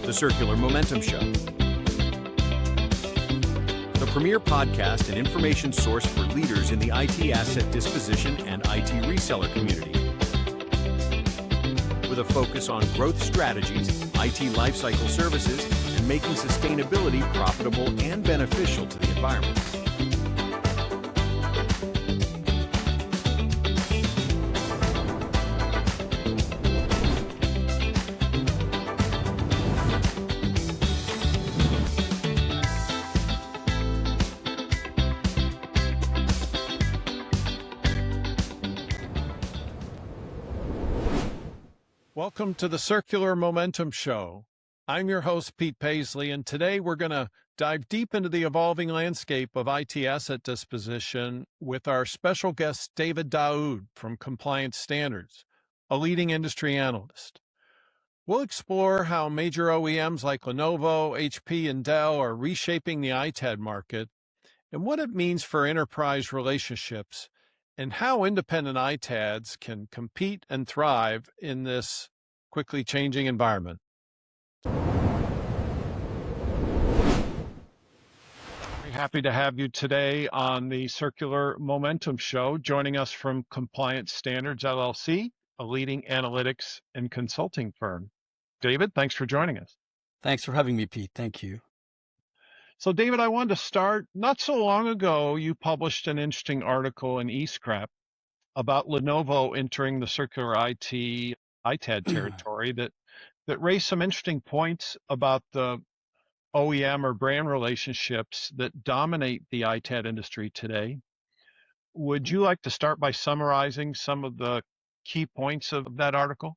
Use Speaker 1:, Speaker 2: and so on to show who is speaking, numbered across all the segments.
Speaker 1: The Circular Momentum Show, the premier podcast and information source for leaders in the IT asset disposition and IT reseller community. With a focus on growth strategies, IT lifecycle services, and making sustainability profitable and beneficial to the environment.
Speaker 2: Welcome to the Circular Momentum Show. I'm your host, Pete Paisley, and today we're going to dive deep into the evolving landscape of IT asset disposition with our special guest, David Daoud from Compliance Standards, a leading industry analyst. We'll explore how major OEMs like Lenovo, HP, and Dell are reshaping the ITAD market and what it means for enterprise relationships, and how independent ITADs can compete and thrive in this quickly changing environment. Very happy to have you today on the Circular Momentum Show, joining us from Compliance Standards, LLC, a leading analytics and consulting firm. David, thanks for joining us.
Speaker 3: Thanks for having me, Pete. Thank you.
Speaker 2: So, David, I wanted to start, not so long ago, you published an interesting article in eScrap about Lenovo entering the circular ITAD territory that raised some interesting points about the OEM or brand relationships that dominate the ITAD industry today. Would you like to start by summarizing some of the key points of that article?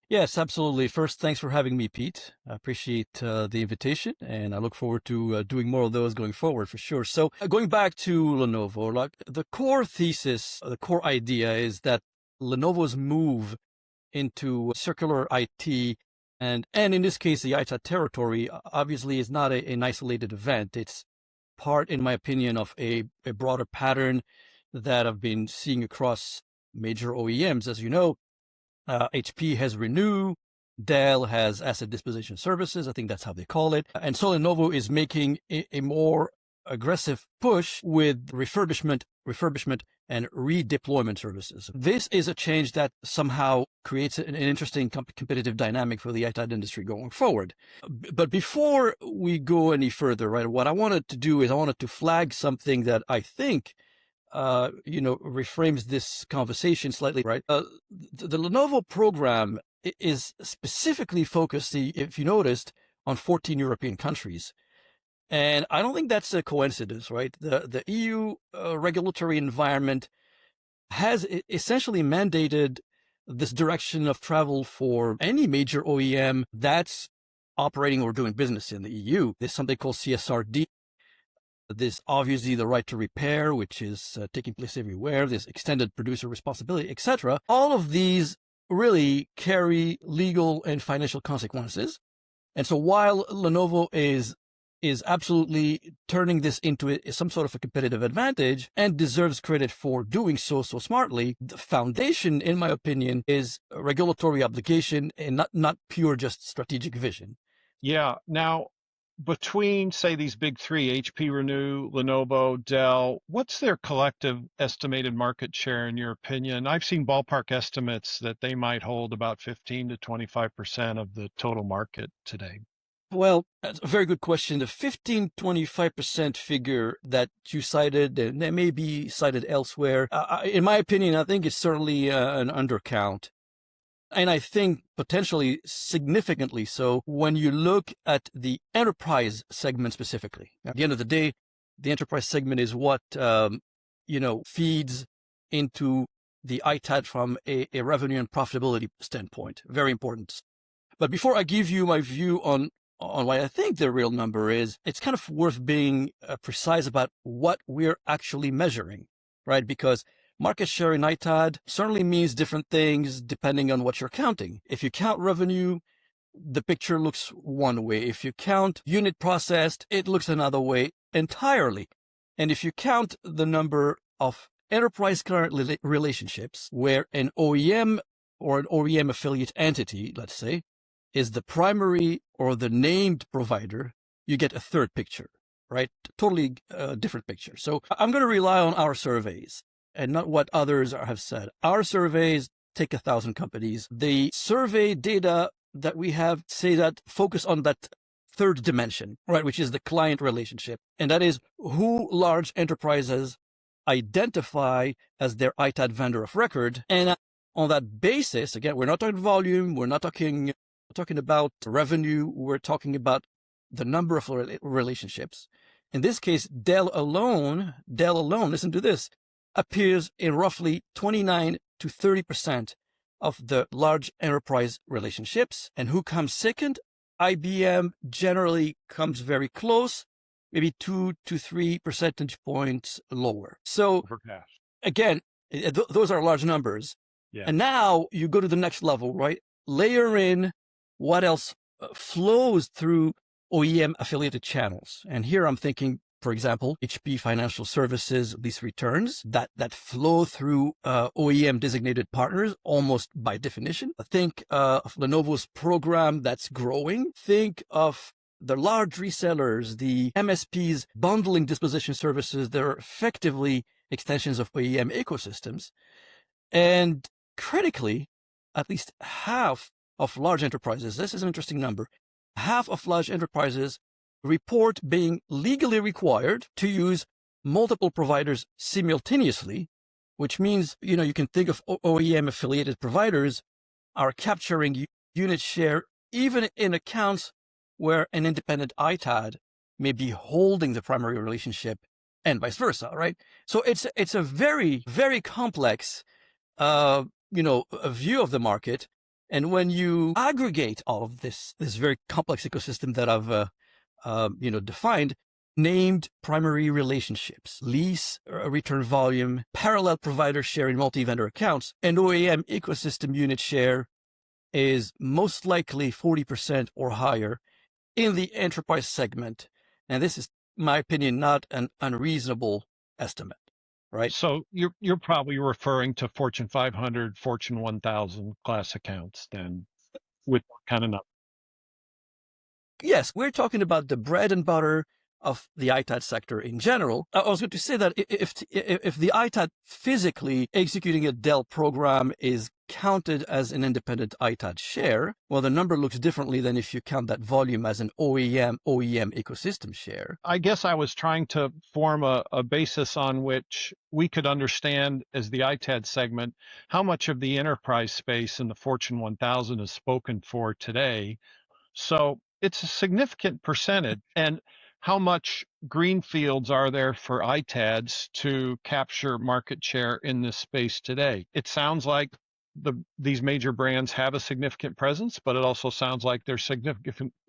Speaker 3: Yes, absolutely. First, thanks for having me, Pete. I appreciate the invitation, and I look forward to doing more of those going forward for sure. So going back to Lenovo, like the core thesis, the core idea is that Lenovo's move into circular IT, and in this case, the ITAD territory, obviously is not an isolated event. It's part, in my opinion, of a broader pattern that I've been seeing across major OEMs. As you know, HP has Renew, Dell has Asset Disposition Services, I think that's how they call it. And so Lenovo is making a more aggressive push with refurbishment and redeployment services. This is a change that somehow creates an interesting competitive dynamic for the ITAD industry going forward. But before we go any further, right, what I wanted to do is I wanted to flag something that I think reframes this conversation slightly, right? The Lenovo program is specifically focused, if you noticed, on 14 European countries. And I don't think that's a coincidence, right? The EU regulatory environment has essentially mandated this direction of travel for any major OEM that's operating or doing business in the EU. There's something called CSRD. There's obviously the right to repair, which is taking place everywhere. There's extended producer responsibility, etc. All of these really carry legal and financial consequences. And so while Lenovo is absolutely turning this into some sort of a competitive advantage and deserves credit for doing so smartly, the foundation, in my opinion, is a regulatory obligation and not pure just strategic vision.
Speaker 2: Yeah. Now, between, say, these big three, HP, Renew, Lenovo, Dell, what's their collective estimated market share in your opinion? I've seen ballpark estimates that they might hold about 15 to 25% of the total market today.
Speaker 3: Well, that's a very good question. The 15-25% figure that you cited, and that may be cited elsewhere, in my opinion, I think it's certainly an undercount. And I think potentially significantly so when you look at the enterprise segment specifically. At the end of the day, the enterprise segment is what, feeds into the ITAD from a revenue and profitability standpoint. Very important. But before I give you my view on what I think the real number is, it's kind of worth being precise about what we're actually measuring, right? Because market share in ITAD certainly means different things depending on what you're counting. If you count revenue, the picture looks one way. If you count unit processed, it looks another way entirely. And if you count the number of enterprise client relationships where an OEM or an OEM affiliate entity, let's say, is the primary or the named provider, you get a third picture, right? Totally different picture. So I'm going to rely on our surveys and not what others have said. Our surveys take 1,000 companies. The survey data that we have say that focus on that third dimension, right, which is the client relationship. And that is who large enterprises identify as their ITAD vendor of record. And on that basis, again, we're not talking volume, we're not talking about revenue, we're talking about the number of relationships. In this case, Dell alone, listen to this, appears in roughly 29 to 30% of the large enterprise relationships. And who comes second? IBM generally comes very close, maybe 2 to 3 percentage points lower. So again, those are large numbers.
Speaker 2: Yeah.
Speaker 3: And now you go to the next level, right? Layer in what else flows through OEM affiliated channels. And here I'm thinking, for example, HP Financial Services lease returns that flow through OEM designated partners almost by definition. Think of Lenovo's program that's growing. Think of the large resellers, the MSPs bundling disposition services. They're effectively extensions of OEM ecosystems. And critically, at least half of large enterprises, this is an interesting number, half of large enterprises report being legally required to use multiple providers simultaneously, which means, you can think of OEM affiliated providers are capturing unit share even in accounts where an independent ITAD may be holding the primary relationship and vice versa, right? So it's a very, very complex, a view of the market. And when you aggregate all of this very complex ecosystem that I've defined, named primary relationships, lease return volume, parallel provider share in multi-vendor accounts, and OEM ecosystem unit share is most likely 40% or higher in the enterprise segment. And this is, in my opinion, not an unreasonable estimate, right?
Speaker 2: So you're probably referring to Fortune 500, Fortune 1000 class accounts then, with kind of number.
Speaker 3: Yes, we're talking about the bread and butter of the ITAD sector in general. I was going to say that if the ITAD physically executing a Dell program is counted as an independent ITAD share, well, the number looks differently than if you count that volume as an OEM ecosystem share.
Speaker 2: I guess I was trying to form a basis on which we could understand as the ITAD segment how much of the enterprise space in the Fortune 1000 is spoken for today. So it's a significant percentage. And how much greenfields are there for ITADs to capture market share in this space today? It sounds like these major brands have a significant presence, but it also sounds like there's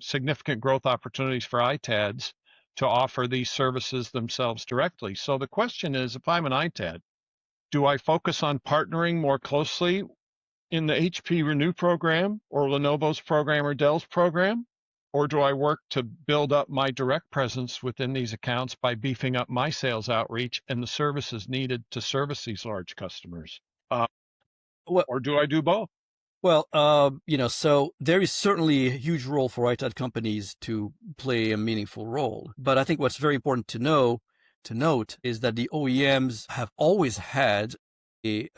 Speaker 2: significant growth opportunities for ITADs to offer these services themselves directly. So the question is, if I'm an ITAD, do I focus on partnering more closely in the HP Renew program or Lenovo's program or Dell's program? Or do I work to build up my direct presence within these accounts by beefing up my sales outreach and the services needed to service these large customers? Or do I do both?
Speaker 3: Well, so there is certainly a huge role for ITAD companies to play a meaningful role. But I think what's very important to note is that the OEMs have always had a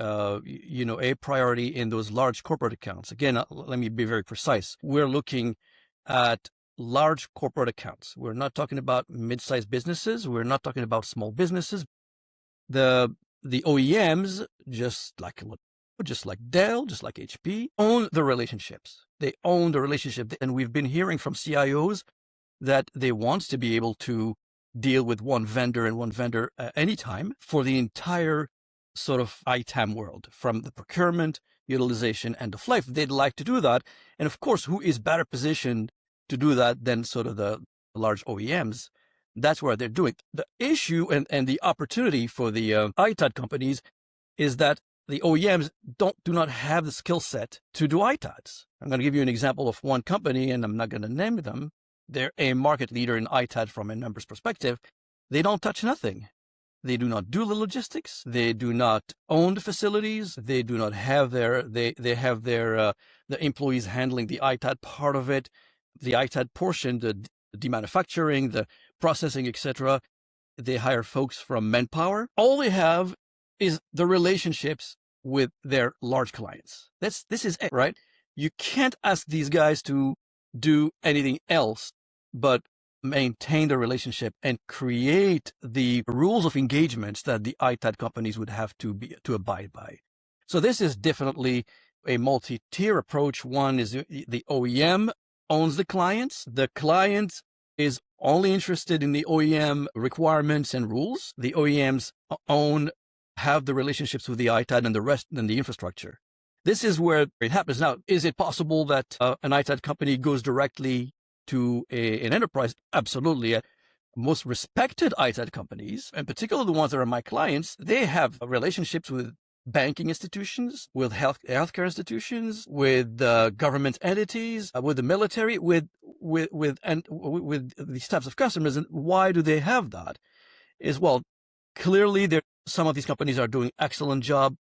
Speaker 3: priority in those large corporate accounts. Again, let me be very precise. We're looking at large corporate accounts. We're not talking about mid-sized businesses. We're not talking about small businesses. The OEMs, just like Dell, just like HP, own the relationships. They own the relationship. And we've been hearing from CIOs that they want to be able to deal with one vendor and one vendor anytime for the entire sort of ITAM world, from the procurement, utilization, end of life. They'd like to do that. And of course, who is better positioned to do that than sort of the large OEMs? That's where they're doing. The issue and the opportunity for the ITAD companies is that the OEMs do not have the skill set to do ITADs. I'm going to give you an example of one company, and I'm not going to name them. They're a market leader in ITAD from a numbers perspective. They don't touch nothing. They do not do the logistics. They do not own the facilities. They do not have they have their the employees handling the ITAD part of it, the ITAD portion, the demanufacturing, the processing, etc. They hire folks from Manpower. All they have is the relationships with their large clients. This is it, right? You can't ask these guys to do anything else but maintain the relationship and create the rules of engagement that the ITAD companies would have to abide by. So this is definitely a multi-tier approach. One is the OEM owns the clients. The client is only interested in the OEM requirements and rules. The OEMs have the relationships with the ITAD and the rest and the infrastructure. This is where it happens. Now, is it possible that an ITAD company goes directly to an enterprise? Absolutely. Most respected ITAD companies, in particular the ones that are my clients, they have relationships with banking institutions, with healthcare institutions, with government entities, with the military, with these types of customers. And why do they have that? Well, clearly some of these companies are doing excellent job,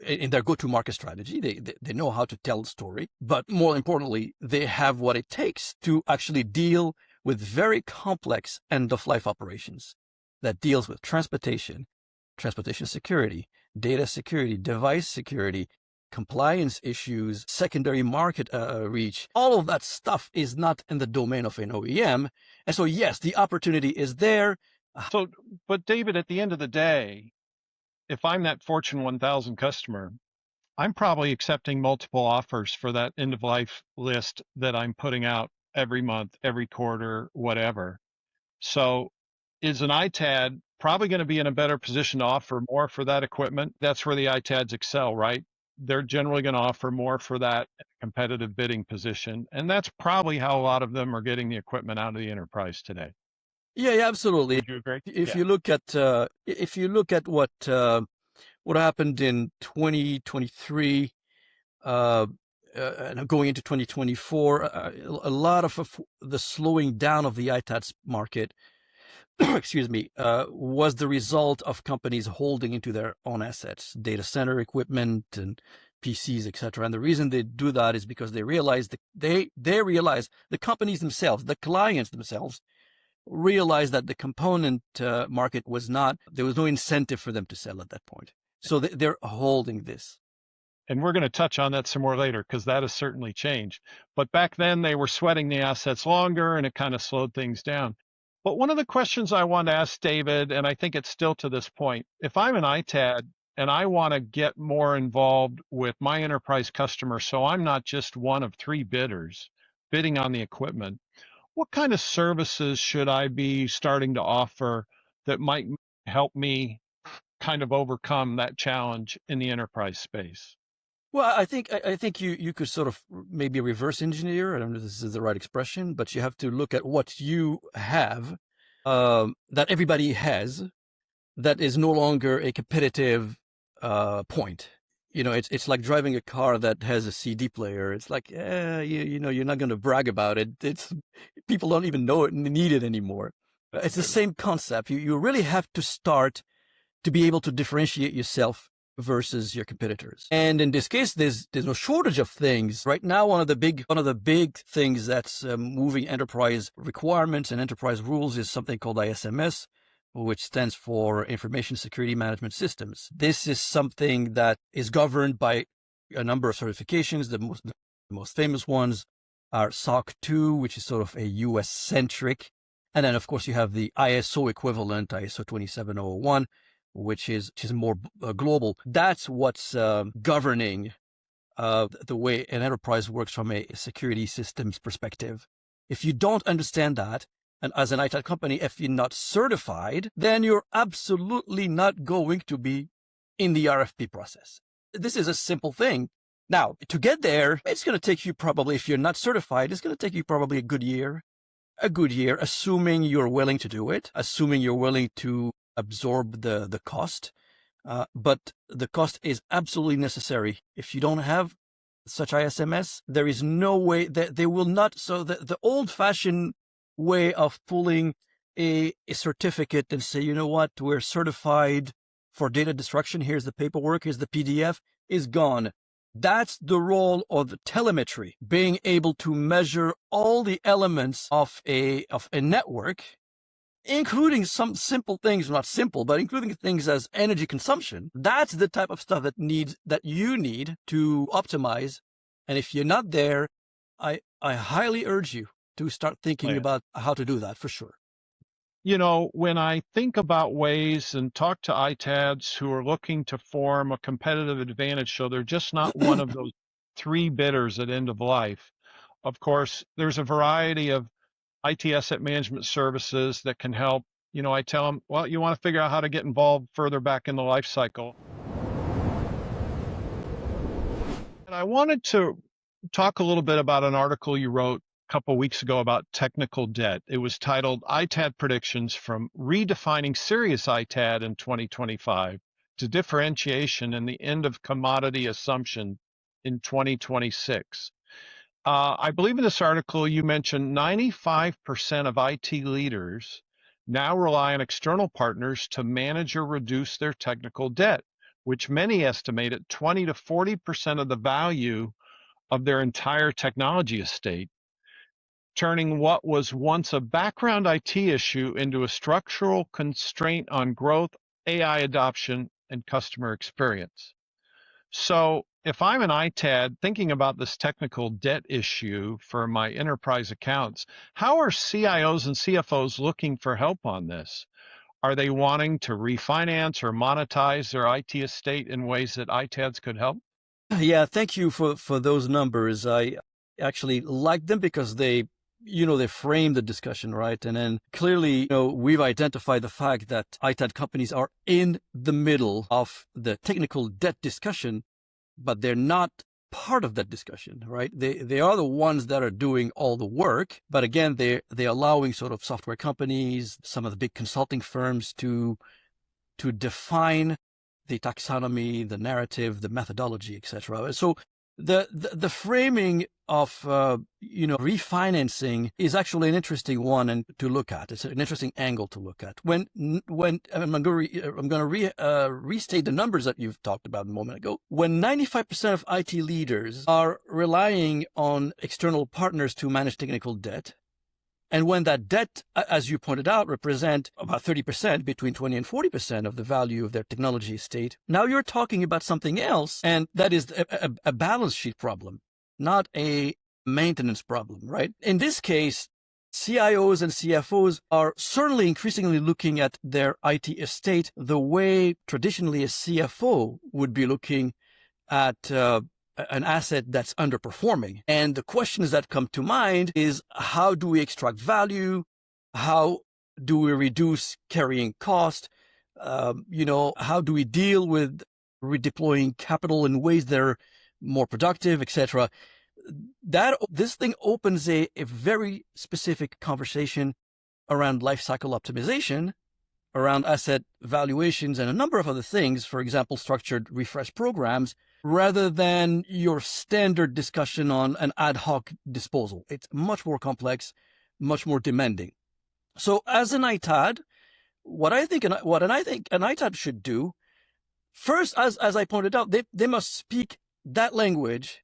Speaker 3: in their go-to-market strategy. They know how to tell the story, but more importantly, they have what it takes to actually deal with very complex end-of-life operations that deals with transportation security, data security, device security, compliance issues, secondary market reach. All of that stuff is not in the domain of an OEM. And so, yes, the opportunity is there.
Speaker 2: But David, at the end of the day, if I'm that Fortune 1000 customer, I'm probably accepting multiple offers for that end of life list that I'm putting out every month, every quarter, whatever. So is an ITAD probably going to be in a better position to offer more for that equipment? That's where the ITADs excel, right? They're generally going to offer more for that competitive bidding position. And that's probably how a lot of them are getting the equipment out of the enterprise today.
Speaker 3: Yeah, absolutely.
Speaker 2: Would you agree?
Speaker 3: If you look at what happened in 2023, and going into 2024, a lot of the slowing down of the ITADS market, excuse me, was the result of companies holding into their own assets, data center equipment and PCs, etc. And the reason they do that is because they realize the companies themselves, the clients themselves, realized that the component market there was no incentive for them to sell at that point. So they're holding this.
Speaker 2: And we're going to touch on that some more later because that has certainly changed. But back then they were sweating the assets longer and it kind of slowed things down. But one of the questions I want to ask David, and I think it's still to this point, if I'm an ITAD and I want to get more involved with my enterprise customer, so I'm not just one of three bidders bidding on the equipment, what kind of services should I be starting to offer that might help me kind of overcome that challenge in the enterprise space?
Speaker 3: Well, I think you could sort of maybe reverse engineer. I don't know if this is the right expression, but you have to look at what you have that everybody has that is no longer a competitive point. It's like driving a car that has a CD player. It's like, you're not going to brag about it. People don't even know it and need it anymore. It's the same concept. You really have to start to be able to differentiate yourself versus your competitors. And in this case, there's no shortage of things. Right now, one of the big things that's moving enterprise requirements and enterprise rules is something called ISMS, which stands for Information Security Management Systems. This is something that is governed by a number of certifications. The most famous ones are SOC 2, which is sort of a US-centric. And then, of course, you have the ISO equivalent, ISO 27001, which is more global. That's what's governing the way an enterprise works from a security systems perspective. If you don't understand that, and as an ITAD company, if you're not certified, then you're absolutely not going to be in the RFP process. This is a simple thing. Now, to get there, it's going to take you probably, if you're not certified, it's going to take you probably a good year, assuming you're willing to do it, assuming you're willing to absorb the cost. But the cost is absolutely necessary. If you don't have such ISMS, there is no way that they will not. So the old-fashioned way of pulling a certificate and say, you know what, we're certified for data destruction. Here's the paperwork. Here's the PDF, is gone. That's the role of the telemetry, being able to measure all the elements of a network, including some simple things, not simple, but including things as energy consumption. That's the type of stuff that you need to optimize. And if you're not there, I highly urge you to start thinking about how to do that for sure.
Speaker 2: You know, when I think about ways and talk to ITADs who are looking to form a competitive advantage, so they're just not one of those three bidders at end of life. Of course, there's a variety of IT asset management services that can help. You know, I tell them, well, you want to figure out how to get involved further back in the life cycle. And I wanted to talk a little bit about an article you wrote couple weeks ago about technical debt. It was titled ITAD Predictions from Redefining Serious ITAD in 2025 to Differentiation and the End of Commodity Assumption in 2026. I believe in this article you mentioned 95% of IT leaders now rely on external partners to manage or reduce their technical debt, which many estimate at 20 to 40% of the value of their entire technology estate, turning what was once a background IT issue into a structural constraint on growth, AI adoption, and customer experience. So if I'm an ITAD thinking about this technical debt issue for my enterprise accounts, how are CIOs and CFOs looking for help on this? Are they wanting to refinance or monetize their IT estate in ways that ITADs could help?
Speaker 3: Yeah, thank you for those numbers. I actually like them because they frame the discussion, right? And then clearly, we've identified the fact that ITAD companies are in the middle of the technical debt discussion, but they're not part of that discussion, right? They are the ones that are doing all the work, but again, they're allowing sort of software companies, some of the big consulting firms to define the taxonomy, the narrative, the methodology, etc. So the framing of refinancing is actually an interesting one and to look at. It's an interesting angle to look at. When I'm going to restate the numbers that you've talked about a moment ago. When 95% of IT leaders are relying on external partners to manage technical debt, and when that debt, as you pointed out, represent about 30%, between 20 and 40% of the value of their technology estate, now you're talking about something else, and that is a balance sheet problem, not a maintenance problem, right? In this case, CIOs and CFOs are certainly increasingly looking at their IT estate the way traditionally a CFO would be looking at an asset that's underperforming. And the questions that come to mind is, how do we extract value? How do we reduce carrying cost? How do we deal with redeploying capital in ways that are more productive, etc.? This thing opens a very specific conversation around lifecycle optimization, around asset valuations, and a number of other things, for example, structured refresh programs, rather than your standard discussion on an ad hoc disposal. It's much more complex, much more demanding. So as an ITAD, what I think an ITAD should do, first, as I pointed out, they must speak that language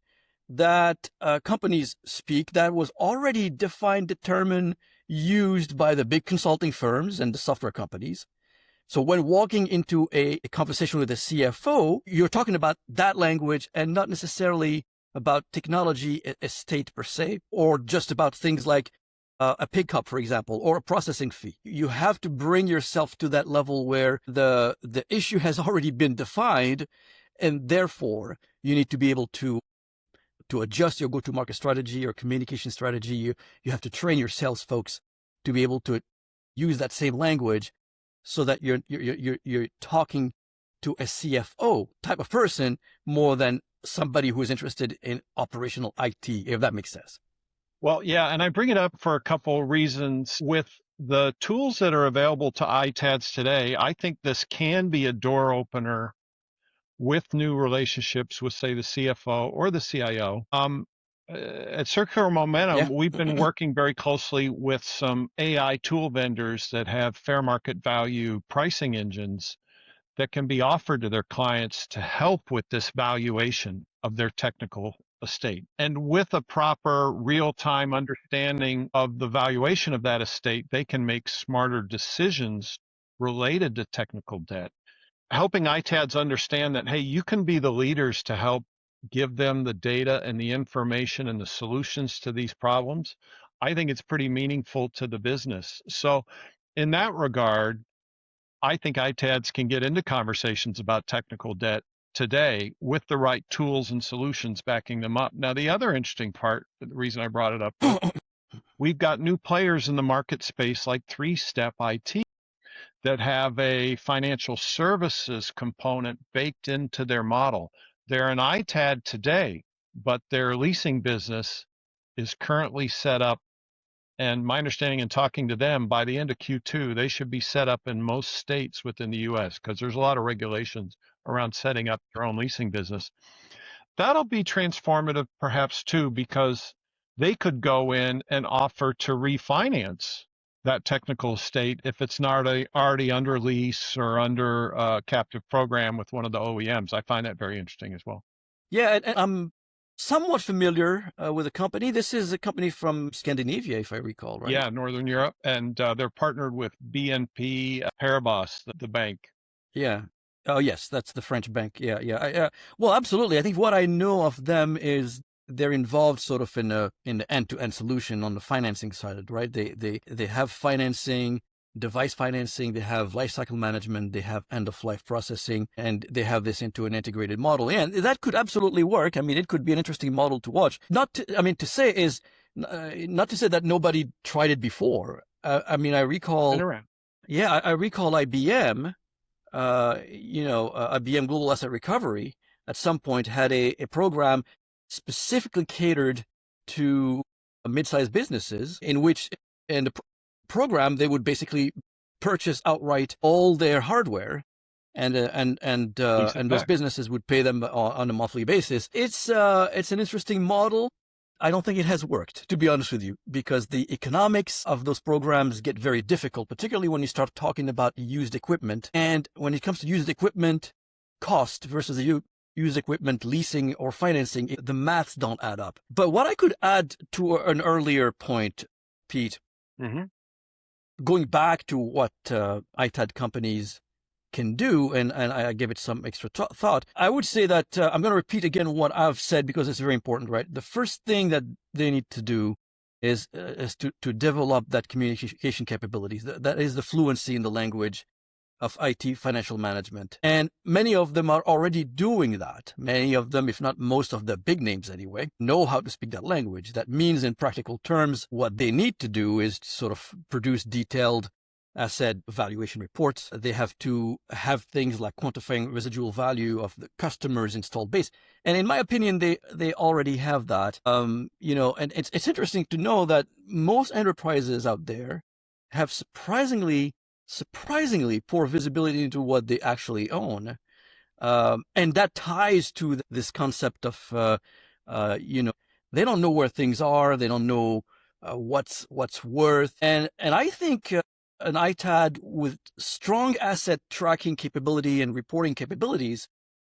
Speaker 3: that companies speak, that was already defined, determined, used by the big consulting firms and the software companies. So when walking into a conversation with a CFO, you're talking about that language and not necessarily about technology estate per se, or just about things like a pickup, for example, or a processing fee. You have to bring yourself to that level where the issue has already been defined, and therefore you need to be able to adjust your go-to-market strategy or communication strategy. You have to train your sales folks to be able to use that same language, so that you're talking to a CFO type of person more than somebody who is interested in operational IT, if that makes sense.
Speaker 2: Well, yeah, and I bring it up for a couple of reasons. With the tools that are available to ITADs today, I think this can be a door opener with new relationships with, say, the CFO or the CIO. at Circular Momentum, we've been working very closely with some AI tool vendors that have fair market value pricing engines that can be offered to their clients to help with this valuation of their technical estate. And with a proper real-time understanding of the valuation of that estate, they can make smarter decisions related to technical debt, helping ITADs understand that, hey, you can be the leaders to help give them the data and the information and the solutions to these problems. I think it's pretty meaningful to the business. So in that regard, I think ITADs can get into conversations about technical debt today with the right tools and solutions backing them up. Now, the other interesting part, the reason I brought it up, we've got new players in the market space like Three-Step IT that have a financial services component baked into their model. They're an ITAD today, but their leasing business is currently set up. And my understanding in talking to them, by the end of Q2, they should be set up in most states within the US because there's a lot of regulations around setting up their own leasing business. That'll be transformative perhaps too, because they could go in and offer to refinance that technical estate if it's not already under lease or under a captive program with one of the OEMs. I find that very interesting as well.
Speaker 3: Yeah, and I'm somewhat familiar with the company. This is a company from Scandinavia, if I recall, right?
Speaker 2: Yeah, Northern Europe, and they're partnered with BNP Paribas, the bank.
Speaker 3: Yeah. Oh, yes, that's the French bank. Yeah. Well, absolutely. I think what I know of them is they're involved sort of in the end-to-end solution on the financing side, right? They have financing, device financing, they have lifecycle management, they have end-of-life processing, and they have this into an integrated model. And that could absolutely work. I mean, it could be an interesting model to watch. Not to say that nobody tried it before. I mean, I recall. Yeah, I recall IBM. IBM Global Asset Recovery at some point had a program specifically catered to mid-sized businesses in which, in the program, they would basically purchase outright all their hardware, and those businesses would pay them on a monthly basis. It's an interesting model. I don't think it has worked, to be honest with you, because the economics of those programs get very difficult, particularly when you start talking about used equipment. And when it comes to used equipment cost versus the used equipment leasing or financing, the maths don't add up. But what I could add to an earlier point, Pete, going back to what ITAD companies can do, and I give it some extra thought, I would say that I'm going to repeat again what I've said because it's very important, right? The first thing that they need to do is to develop that communication capabilities. That is the fluency in the language of IT financial management. And many of them are already doing that. Many of them, if not most of the big names anyway, know how to speak that language. That means in practical terms, what they need to do is to sort of produce detailed asset valuation reports. They have to have things like quantifying residual value of the customer's installed base. And in my opinion, they already have that. And it's interesting to know that most enterprises out there have surprisingly poor visibility into what they actually own. And that ties to this concept of, they don't know where things are. They don't know what's worth. And I think an ITAD with strong asset tracking capability and reporting capabilities,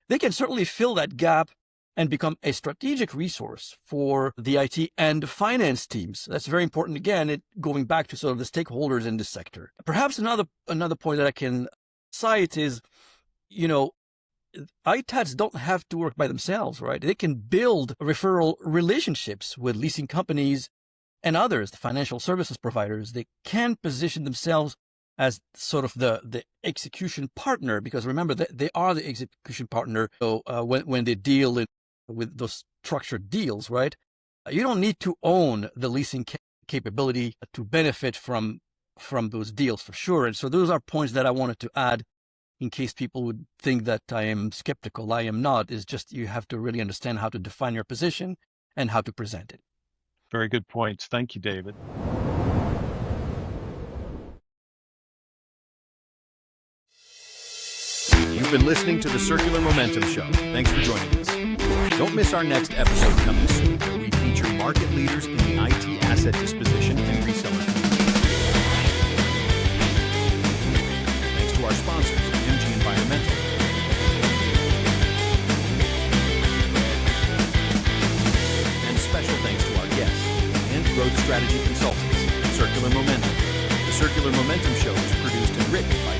Speaker 3: they can certainly fill that gap and become a strategic resource for the IT and finance teams. That's very important. Again, going back to sort of the stakeholders in this sector. Perhaps another point that I can cite is, ITADs don't have to work by themselves, right? They can build referral relationships with leasing companies and others, the financial services providers. They can position themselves as sort of the execution partner, because remember that they are the execution partner. So when they deal with those structured deals, right? You don't need to own the leasing capability to benefit from those deals for sure. And so those are points that I wanted to add in case people would think that I am skeptical. I am not. It's just you have to really understand how to define your position and how to present it.
Speaker 2: Very good points. Thank you, David.
Speaker 1: You've been listening to the Circular Momentum Show. Thanks for joining us. Don't miss our next episode coming soon, where we feature market leaders in the IT asset disposition and reseller community. Thanks to our sponsors, MG Environmental, and special thanks to our guests and growth strategy consultants, Circular Momentum. The Circular Momentum Show is produced and written by